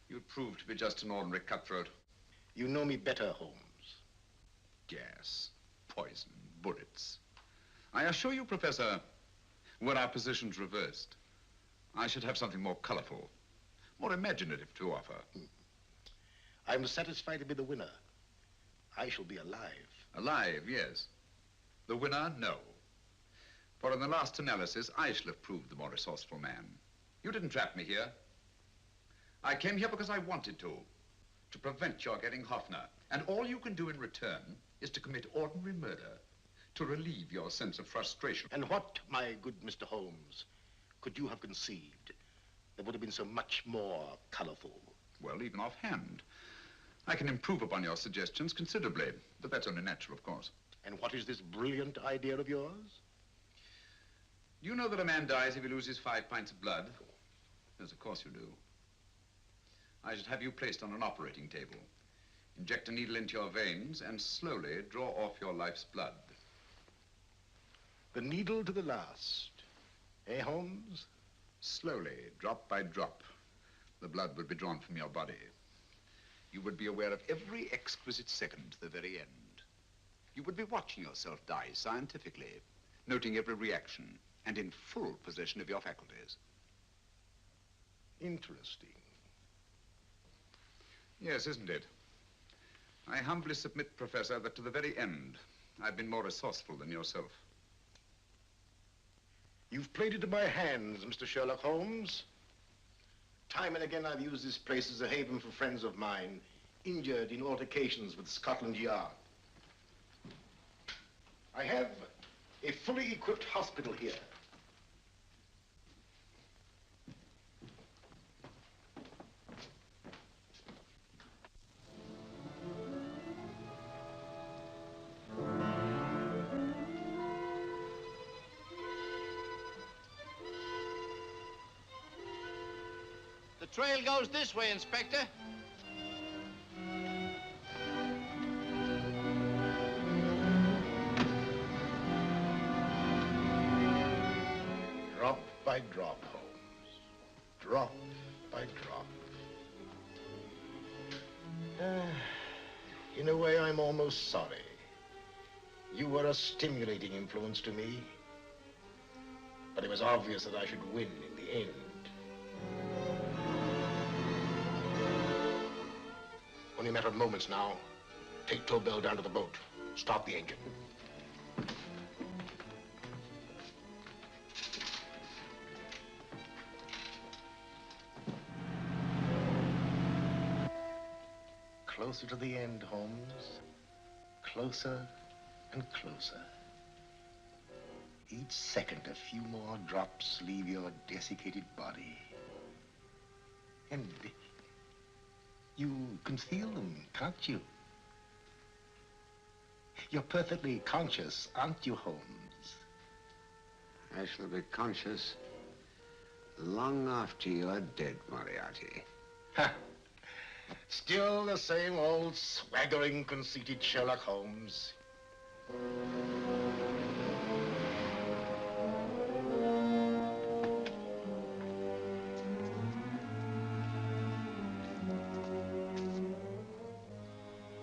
you'd prove to be just an ordinary cutthroat. You know me better, Holmes. Gas, poison, bullets. I assure you, Professor, were our positions reversed, I should have something more colorful, more imaginative to offer. I'm satisfied to be the winner. I shall be alive. Alive, yes. The winner, no. For in the last analysis, I shall have proved the more resourceful man. You didn't trap me here. I came here because I wanted to prevent your getting Hoffner. And all you can do in return is to commit ordinary murder, to relieve your sense of frustration. And what, my good Mr. Holmes, could you have conceived that would have been so much more colorful? Well, even offhand, I can improve upon your suggestions considerably, but that's only natural, of course. And what is this brilliant idea of yours? Do you know that a man dies if he loses 5 pints of blood? Yes, of course you do. I should have you placed on an operating table, inject a needle into your veins, and slowly draw off your life's blood. The needle to the last. Eh, Holmes? Slowly, drop by drop, the blood would be drawn from your body. You would be aware of every exquisite second to the very end. You would be watching yourself die scientifically, noting every reaction, and in full possession of your faculties. Interesting. Yes, isn't it? I humbly submit, Professor, that to the very end, I've been more resourceful than yourself. You've played into my hands, Mr. Sherlock Holmes. Time and again, I've used this place as a haven for friends of mine, injured in altercations with Scotland Yard. I have a fully equipped hospital here. The trail goes this way, Inspector. Drop by drop, Holmes. Drop by drop. In a way, I'm almost sorry. You were a stimulating influence to me. But it was obvious that I should win in the end. Only a matter of moments now. Take Tobel down to the boat. Start the engine. Closer to the end, Holmes. Closer and closer. Each second, a few more drops leave your desiccated body. And you can feel them, can't you? You're perfectly conscious, aren't you, Holmes? I shall be conscious long after you're dead, Moriarty. Ha! Still the same old swaggering, conceited Sherlock Holmes.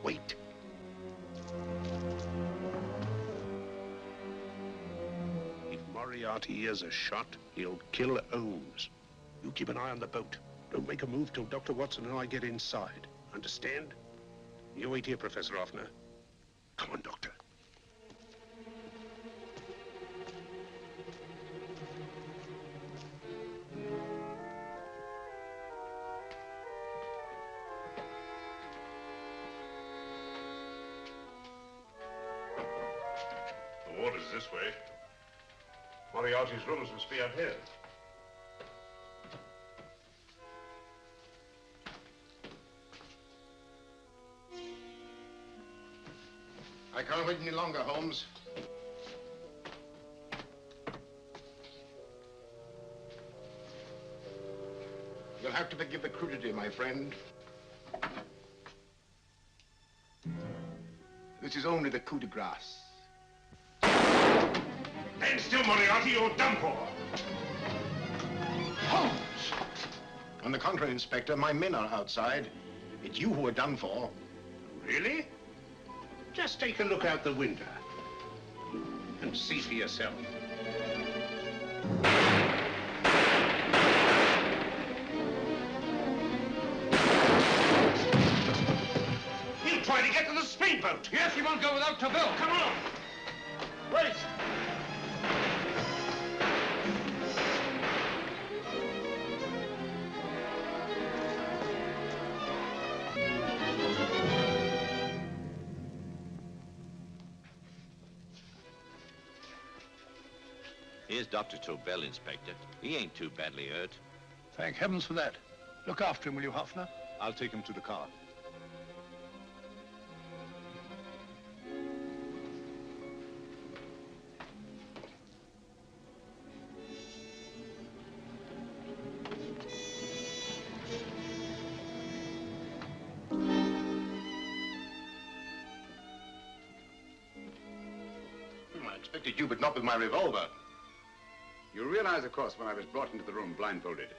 Wait. If Moriarty hears a shot, he'll kill Holmes. You keep an eye on the boat. Don't make a move till Dr. Watson and I get inside. Understand? You wait here, Professor Hoffner. Come on, Doctor. The water's this way. Moriarty's rooms must be out here. I can't wait any longer, Holmes. You'll have to forgive the crudity, my friend. This is only the coup de grace. Stand still, Moriarty, you're done for. Holmes! On the contrary, Inspector, my men are outside. It's you who are done for. Really? Just take a look out the window and see for yourself. He'll try to get to the speedboat. Yes, he won't go without Tobel. Come on. Wait! Here's Dr. Tobel, Inspector. He ain't too badly hurt. Thank heavens for that. Look after him, will you, Hoffner? I'll take him to the car. I expected you, but not with my revolver. You realize, of course, when I was brought into the room blindfolded,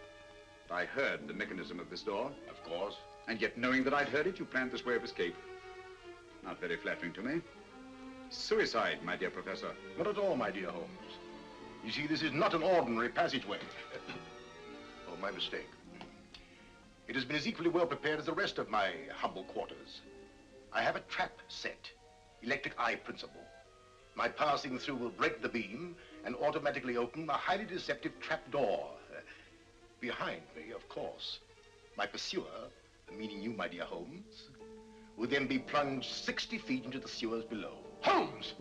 that I heard the mechanism of this door? Of course. And yet, knowing that I'd heard it, you planned this way of escape. Not very flattering to me. Suicide, my dear Professor. Not at all, my dear Holmes. You see, this is not an ordinary passageway. Oh, my mistake. It has been as equally well prepared as the rest of my humble quarters. I have a trap set, electric eye principle. My passing through will break the beam and automatically open a highly deceptive trap door. Behind me, of course, my pursuer, meaning you, my dear Holmes, will then be plunged 60 feet into the sewers below. Holmes!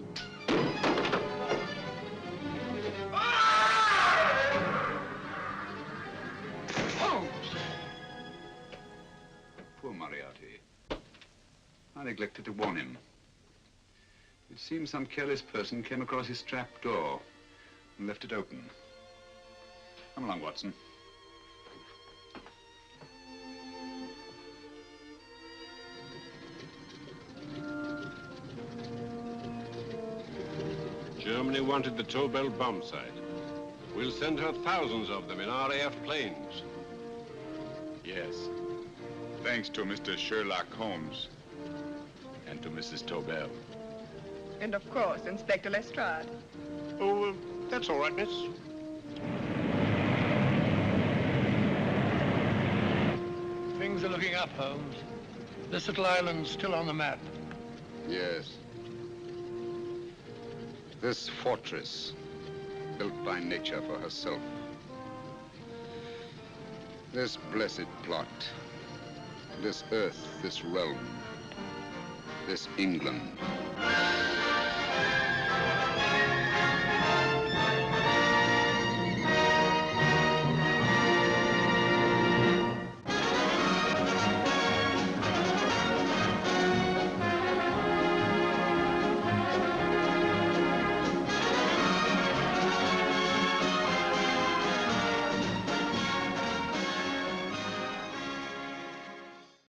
Holmes! Poor Moriarty. I neglected to warn him. It seems some careless person came across his trap door and left it open. Come along, Watson. Germany wanted the Tobel bomb site. We'll send her thousands of them in RAF planes. Yes. Thanks to Mr. Sherlock Holmes and to Mrs. Tobel. And of course, Inspector Lestrade. Oh, that's all right, miss. Things are looking up, Holmes. This little island's still on the map. Yes. This fortress, built by nature for herself. This blessed plot. This earth, this realm. This England.